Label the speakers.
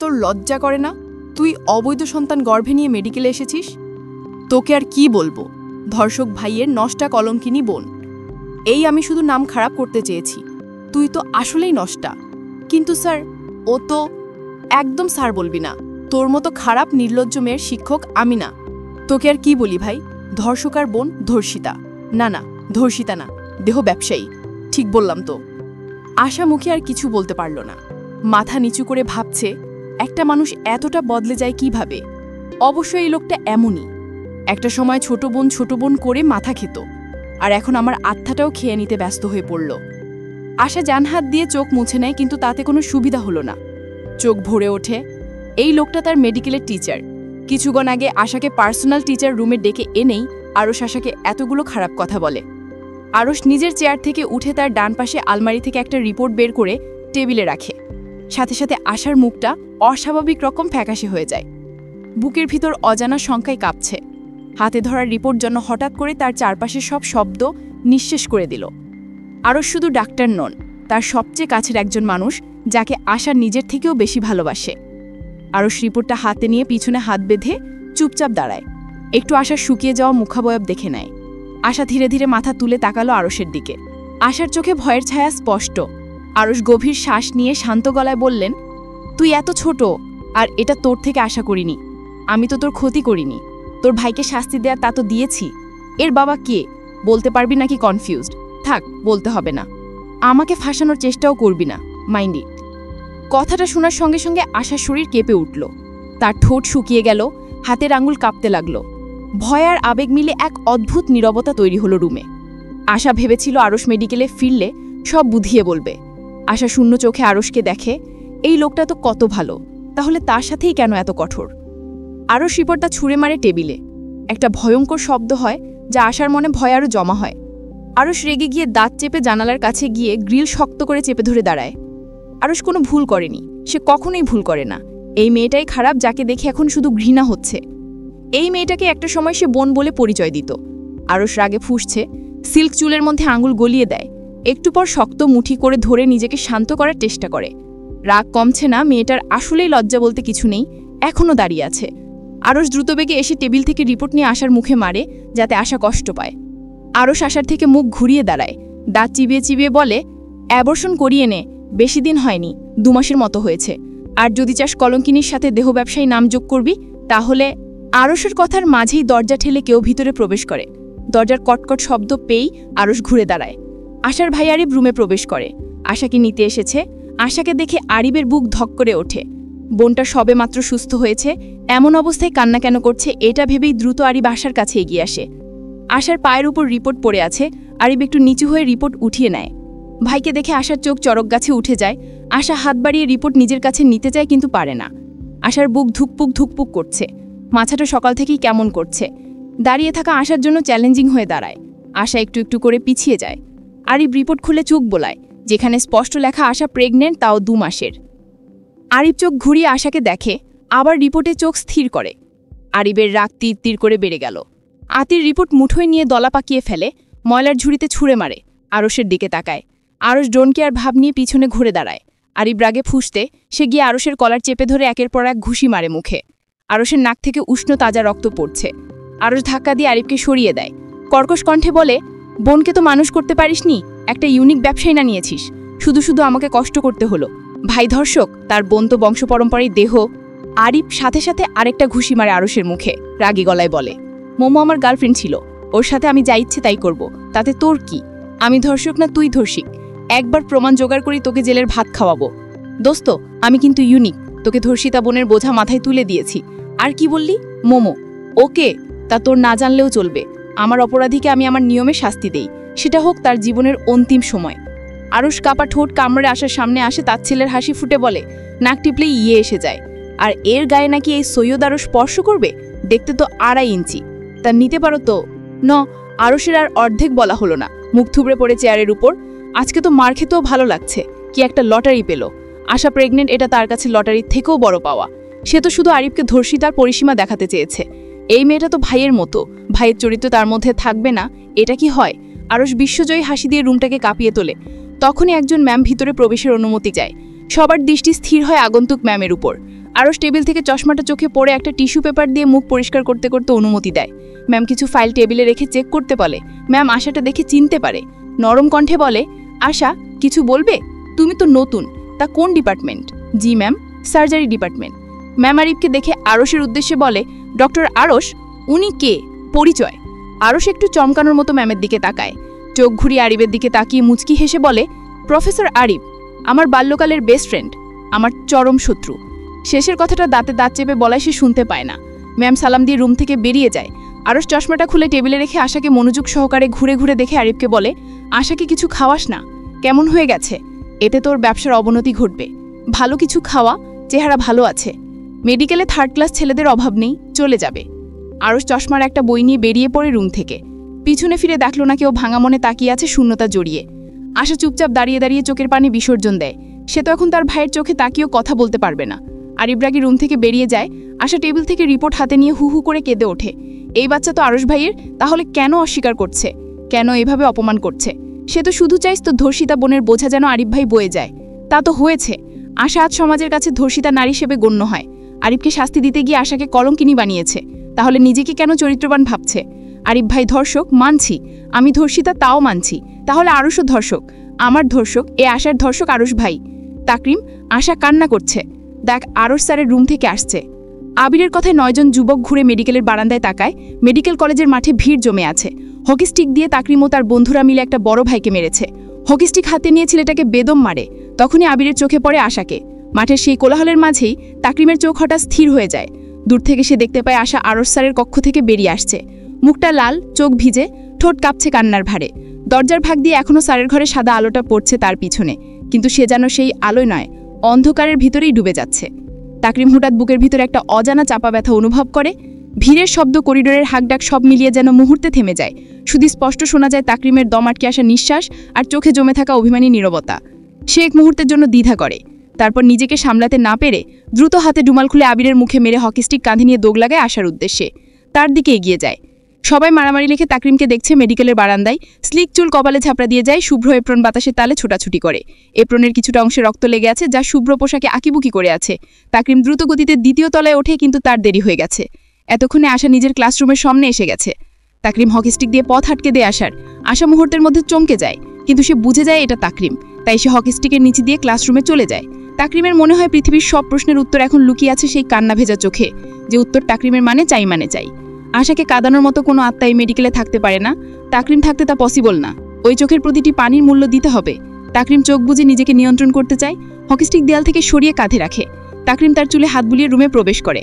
Speaker 1: তোর লজ্জা করে না? তুই অবৈধ সন্তান গর্ভে নিয়ে মেডিকেলে এসেছিস। তোকে আর কি বলবো, ধর্ষক ভাইয়ের নষ্টা কলঙ্কিনী বোন। এই আমি শুধু নাম খারাপ করতে চেয়েছি, তুই তো আসলেই নষ্টা। কিন্তু স্যার, ও তো একদম স্যার বলবি না, তোর মতো খারাপ নির্লজ্জ মেয়ের শিক্ষক আমি না। তোকে আর কি বলি ভাই, ধর্ষকার বোন ধর্ষিতা। না না, ধর্ষিতা না, দেহ ব্যবসায়ী। ঠিক বললাম তো? আশা মুখে আর কিছু বলতে পারল না, মাথা নিচু করে ভাবছে একটা মানুষ এতটা বদলে যায় কিভাবে। অবশ্য এই লোকটা এমনই, একটা সময় ছোট বোন করে মাথা খেত, আর এখন আমার আত্মাটাও খেয়ে নিতে ব্যস্ত হয়ে পড়ল। আশা জানহাত দিয়ে চোখ মুছে নেয়, কিন্তু তাতে কোনো সুবিধা হলো না। চোখ ভরে ওঠে। এই লোকটা তার মেডিকেলের টিচার। কিছুক্ষণ আগে আশাকে পার্সোনাল টিচার রুমে ডেকে এনেই আরশ আশাকে এতগুলো খারাপ কথা বলে। আরশ নিজের চেয়ার থেকে উঠে তার ডান পাশে আলমারি থেকে একটা রিপোর্ট বের করে টেবিলে রাখে। সাথে সাথে আশার মুখটা অস্বাভাবিক রকম ফ্যাকাশে হয়ে যায়। বুকের ভিতর অজানা শঙ্কায় কাঁপছে। হাতে ধরা রিপোর্ট জন্য হঠাৎ করে তার চারপাশে সব শব্দ নিঃশেষ করে দিল। আরশ শুধু ডাক্তার নন, তার সবচেয়ে কাছের একজন মানুষ, যাকে আশা নিজের থেকেও বেশি ভালোবাসে। আরশ রিপোর্টটা হাতে নিয়ে পিছনে হাত বেঁধে চুপচাপ দাঁড়ায়। একটু আশার শুকিয়ে যাওয়া মুখাবয়ব দেখে নেয়। আশা ধীরে ধীরে মাথা তুলে তাকালো আরশের দিকে। আশার চোখে ভয়ের ছায়া স্পষ্ট। আরশ গভীর শ্বাস নিয়ে শান্ত গলায় বললেন, তুই এত ছোট, আর এটা তোর থেকে আশা করিনি। আমি তো তোর ক্ষতি করিনি, তোর ভাইকে শাস্তি দেয়া তা তো দিয়েছি। এর বাবা কে বলতে পারবি নাকি কনফিউজড? থাক, বলতে হবে না। আমাকে ফাঁসানোর চেষ্টাও করবি না, মাইন্ড ইট। কথাটা শোনার সঙ্গে সঙ্গে আশার শরীর কেঁপে উঠল। তার ঠোঁট শুকিয়ে গেল, হাতের আঙুল কাঁপতে লাগলো। ভয় আর আবেগ মিলে এক অদ্ভুত নীরবতা তৈরি হলো রুমে। আশা ভেবেছিল আরশ মেডিকেলে ফিরলে সব বুঝিয়ে বলবে। আশা শূন্য চোখে আরশকে দেখে, এই লোকটা তো কত ভালো, তাহলে তার সাথেই কেন এত কঠোর? আরশ রিপোর্টটা ছুঁড়ে মারে টেবিলে। একটা ভয়ঙ্কর শব্দ হয়, যা আশার মনে ভয় আরও জমা হয়। আরশ রেগে গিয়ে দাঁত চেপে জানালার কাছে গিয়ে গ্রিল শক্ত করে চেপে ধরে দাঁড়ায়। আরশ কোনো ভুল করেনি, সে কখনোই ভুল করে না। এই মেয়েটাই খারাপ, যাকে দেখে এখন শুধু ঘৃণা হচ্ছে। এই মেয়েটাকে একটা সময় সে বোন বলে পরিচয় দিত। আরশ রাগে ফুঁসছে, সিল্ক চুলের মধ্যে আঙুল গলিয়ে দেয়। একটু পর শক্ত মুঠি করে ধরে নিজেকে শান্ত করার চেষ্টা করে। রাগ কমছে না, মেয়েটার আসলেই লজ্জা বলতে কিছু নেই, এখনও দাঁড়িয়ে আছে। আরশ দ্রুতবেগে এসে টেবিল থেকে রিপোর্ট নিয়ে আশার মুখে মারে, যাতে আশা কষ্ট পায়। আরশ আশার থেকে মুখ ঘুরিয়ে দাঁড়ায়, দাঁত চিবিয়ে চিবিয়ে বলে, অ্যাবর্শন করিয়ে নে, বেশি দিন হয়নি, 2 মাসের মতো হয়েছে। আর যদি চাস কলঙ্কিনীর সাথে দেহ ব্যবসায়ী নাম যোগ করবি, তাহলে। আরশের কথার মাঝেই দরজা ঠেলে কেউ ভিতরে প্রবেশ করে। দরজার কটকট শব্দ পেয়েই আরশ ঘুরে দাঁড়ায়। আশার ভাই আরিব রুমে প্রবেশ করে। আশাকে নিতে এসেছে। আশাকে দেখে আরিবের বুক ধক করে ওঠে। বোনটা সবে মাত্র সুস্থ হয়েছে, এমন অবস্থায় কান্না কেন করছে এটা ভেবেই দ্রুত আরিব আশার কাছে এগিয়ে আসে। আশার পায়ের উপর রিপোর্ট পড়ে আছে। আরিব একটু নিচু হয়ে রিপোর্ট উঠিয়ে নেয়। ভাইকে দেখে আশার চোখ চরক গাছে উঠে যায়। আশা হাত বাড়িয়ে রিপোর্ট নিজের কাছে নিতে চায়, কিন্তু পারে না। আশার বুক ধুকপুক ধুকপুক করছে, মাথাটা সকাল থেকেই কেমন করছে। দাঁড়িয়ে থাকা আশার জন্য চ্যালেঞ্জিং হয়ে দাঁড়ায়। আশা একটু একটু করে পিছিয়ে যায়। আরিব রিপোর্ট খুলে চোখ বোলায়, যেখানে স্পষ্ট লেখা আশা প্রেগনেন্ট, তাও 2 মাসের। আরিব চোখ ঘুরিয়ে আশাকে দেখে, আবার রিপোর্টে চোখ স্থির করে। আরিবের রাগ তীর তীর করে বেড়ে গেল। আতির রিপোর্ট মুঠোয় নিয়ে দলা পাকিয়ে ফেলে, ময়লার ঝুড়িতে ছুঁড়ে মারে। আরশের দিকে তাকায়। আরশ ডোন্ট কেয়ার ভাব নিয়ে পিছনে ঘুরে দাঁড়ায়। আরিব রাগে ফুঁসতে সে গিয়ে আরশের কলার চেপে ধরে একের পর এক ঘুষি মারে মুখে। আরশের নাক থেকে উষ্ণ তাজা রক্ত পড়ছে। আরশ ধাক্কা দিয়ে আরিবকে সরিয়ে দেয়। কর্কশ কণ্ঠে বলে, বোনকে তো মানুষ করতে পারিসনি, একটা ইউনিক ব্যবসায়ী না নিয়েছিস। শুধু শুধু আমাকে কষ্ট করতে হলো। ভাই ধর্ষক, তার বোন তো বংশ পরম্পরায় দেহ। আরিব সাথে সাথে আরেকটা ঘুষি মারে আরশের মুখে। রাগী গলায় বলে, মোমো আমার গার্লফ্রেন্ড ছিল, ওর সাথে আমি যা ইচ্ছে তাই করব, তাতে তোর কি? আমি ধর্ষক না তুই ধর্ষিক। একবার প্রমাণ জোগাড় করি তোকে জেলের ভাত খাওয়াবো। দোস্ত, আমি কিন্তু ইউনিক, তোকে ধর্ষিতা বোনের বোঝা মাথায় তুলে দিয়েছি। আর কি বললি? মোমো? ওকে, তা তোর না জানলেও চলবে। আমার অপরাধীকে আমি আমার নিয়মে শাস্তি দেই, সেটা হোক তার জীবনের অন্তিম সময়। আরশ কাপা ঠোঁট কামড়ে আসার সামনে আসে, তার ছেলের হাসি ফুটে বলে, নাক টিপলেই এসে যায়। আর এর গায়ে নাকি এই সৈয়দ আরশ স্পর্শ করবে? দেখতে তো 2.5 ইঞ্চি, তা নিতে পারো তো? আরশের আর অর্ধেক বলা হলো না, মুখ থুবড়ে পড়ে চেয়ারের উপর। আজকে তো মার খেতেও ভালো লাগছে, কি একটা লটারি পেল। আশা প্রেগনেন্ট, এটা তার কাছে লটারির থেকেও বড় পাওয়া। সে তো শুধু আরিবকে ধর্ষিতার পরিসীমা দেখাতে চেয়েছে। এই মেয়েটা তো ভাইয়ের মতো, ভাইয়ের চরিত্র তার মধ্যে থাকবে না, এটা কি হয়? আরশ বিশ্বজয়ী হাসি দিয়ে রুমটাকে কাঁপিয়ে তোলে। তখনই একজন ম্যাম ভিতরে প্রবেশের অনুমতি চায়। সবার দৃষ্টি স্থির হয় আগন্তুক ম্যামের উপর। আরশ টেবিল থেকে চশমাটা চোখে পড়ে একটা টিস্যু পেপার দিয়ে মুখ পরিষ্কার করতে করতে অনুমতি দেয়। ম্যাম কিছু ফাইল টেবিলে রেখে চেক করতে বলে। ম্যাম আশাটা দেখে চিনতে পারে, নরম কণ্ঠে বলে, আশা কিছু বলবে? তুমি তো নতুন, তা কোন ডিপার্টমেন্ট? জি ম্যাম, সার্জারি ডিপার্টমেন্ট। ম্যাম আরিফকে দেখে আরশের উদ্দেশ্যে বলে, ডক্টর আরশ, উনি কে? পরিচয়। আরশ একটু চমকানোর মতো ম্যামের দিকে তাকায়, চোখ ঘুরিয়ে আরিফের দিকে তাকিয়ে মুচকি হেসে বলে, প্রফেসর আরিফ, আমার বাল্যকালের বেস্ট ফ্রেন্ড, আমার চরম শত্রু। শেষের কথাটা দাঁতে দাঁত চেপে বলায় সে শুনতে পায় না। ম্যাম সালাম দিয়ে রুম থেকে বেরিয়ে যায়। আরশ চশমাটা খুলে টেবিলে রেখে আশাকে মনোযোগ সহকারে ঘুরে ঘুরে দেখে আরিফকে বলে, আশাকে কিছু খাওয়াস না? কেমন হয়ে গেছে? এতে তোর ব্যবসার অবনতি ঘটবে। ভালো কিছু খাওয়া, চেহারা ভালো আছে। মেডিকেলে 3rd ক্লাস ছেলেদের অভাব নেই, চলে যাবে। আরশ চশমার একটা বই নিয়ে বেরিয়ে পড়ে রুম থেকে। পিছনে ফিরে দেখল না কেউ ভাঙা মনে তাকিয়ে আছে শূন্যতা জড়িয়ে। আশা চুপচাপ দাঁড়িয়ে দাঁড়িয়ে চোখের পানি বিসর্জন দেয়। সে তো এখন তার ভাইয়ের চোখে তাকিয়েও কথা বলতে পারবে না। আরিফ রাগী রুম থেকে বেরিয়ে যায়। আশা টেবিল থেকে রিপোর্ট হাতে নিয়ে হু হু করে কেঁদে ওঠে। এই বাচ্চা তো আরশ ভাইয়ের, তাহলে কেন অস্বীকার করছে? কেন এভাবে অপমান করছে? সে তো শুধু চাইস তো ধর্ষিতা বোনের বোঝা যেন আরিফ ভাই বয়ে যায়। তা তো হয়েছে। আশা আজ সমাজের কাছে ধর্ষিতা নারী হিসেবে গণ্য হয়। আরিফকে শাস্তি দিতে গিয়ে আশাকে কলঙ্কিনী বানিয়েছে, তাহলে নিজেকে কেন চরিত্রবান ভাবছে? আরিফ ভাই ধর্ষক মানছি, আমি ধর্ষিতা তাও মানছি, তাহলে আরশও ধর্ষক। আমার ধর্ষক, এ আশার ধর্ষক আরশ ভাই। তাকরিম, আশা কান্না করছে। দেখ, আরশ স্যারের রুম থেকে আসছে। আবিরের কথায় 9 জন যুবক ঘুরে মেডিকেলের বারান্দায় তাকায়। মেডিকেল কলেজের মাঠে ভিড় জমে আছে। হকি স্টিক দিয়ে তাকরিম ও তার বন্ধুরা মিলে একটা বড় ভাইকে মেরেছে। হকি স্টিক হাতে নিয়ে ছেলেটাকে বেদম মারে। তখনই আবিরের চোখে পড়ে আশাকে। মাঠের সেই কোলাহলের মাঝেই তাকরিমের চোখ হঠাৎ স্থির হয়ে যায়। দূর থেকে সে দেখতে পায় আশা আরশ স্যারের কক্ষ থেকে বেরিয়ে আসছে। মুখটা লাল, চোখ ভিজে, ঠোঁট কাঁপছে কান্নার ভারে। দরজার ভাগ দিয়ে এখনও স্যারের ঘরে সাদা আলোটা পড়ছে তার পিছনে, কিন্তু সে যেন সেই আলোয় নয়, অন্ধকারের ভিতরেই ডুবে যাচ্ছে। তাকরিম হঠাৎ বুকের ভিতরে একটা অজানা চাপা ব্যথা অনুভব করে। ভিড়ের শব্দ, করিডোরের হাঁকডাক সব মিলিয়ে যেন মুহূর্তে থেমে যায়। শুধু স্পষ্ট শোনা যায় তাকরিমের দম আটকে আসা নিঃশ্বাস আর চোখে জমে থাকা অভিমানী নীরবতা। সে এক মুহূর্তের জন্য দ্বিধা করে, তারপর নিজেকে সামলাতে না পেরে দ্রুত হাতে রুমাল খুলে আবিরের মুখে মেরে হকি স্টিক কাঁধে নিয়ে দোগ লাগায় আসার উদ্দেশ্যে। তার দিকে এগিয়ে যায়। সবাই মারামারি লেখে তাকরিমকে দেখছে মেডিকেলের বারান্দায়। স্লিক চুল কপালে ঝাপড়া দিয়ে যায়, শুভ্র এপ্রন বাতাসে তালে ছোটাছুটি করে। এপ্রনের কিছুটা অংশে রক্ত লেগে আছে, যা শুভ্র পোশাকে আঁকিবুকি করে আছে। তাকরিম দ্রুত গতিতে 2য় তলায় ওঠে, কিন্তু তার দেরি হয়ে গেছে। এতক্ষণে আশা নিজের ক্লাসরুমের সামনে এসে গেছে। তাকরিম হকি স্টিক দিয়ে পথ আটকে দিয়ে আসার। আশা মুহূর্তের মধ্যে চমকে যায়, কিন্তু সে বুঝে যায় এটা তাকরিম, তাই সে হকি স্টিকের নিচে দিয়ে ক্লাসরুমে চলে যায়। তাকরিমের মনে হয় পৃথিবীর সব প্রশ্নের উত্তর এখন লুকিয়ে আছে সেই কান্না ভেজা চোখে, যে উত্তর তাকরিমের মানে চাই। আশাকে কাঁদানোর মতো কোনো আত্মা এই মেডিকেলে থাকতে পারে না। তাকরিম থাকতে তা পসিবল না। ওই চোখের প্রতিটি পানির মূল্য দিতে হবে। তাকরিম চোখ বুজে নিজেকে নিয়ন্ত্রণ করতে চায়। হকি স্টিক দেয়াল থেকে সরিয়ে কাঁধে রাখে। তাকরিম তার চুলে হাত বুলিয়ে রুমে প্রবেশ করে।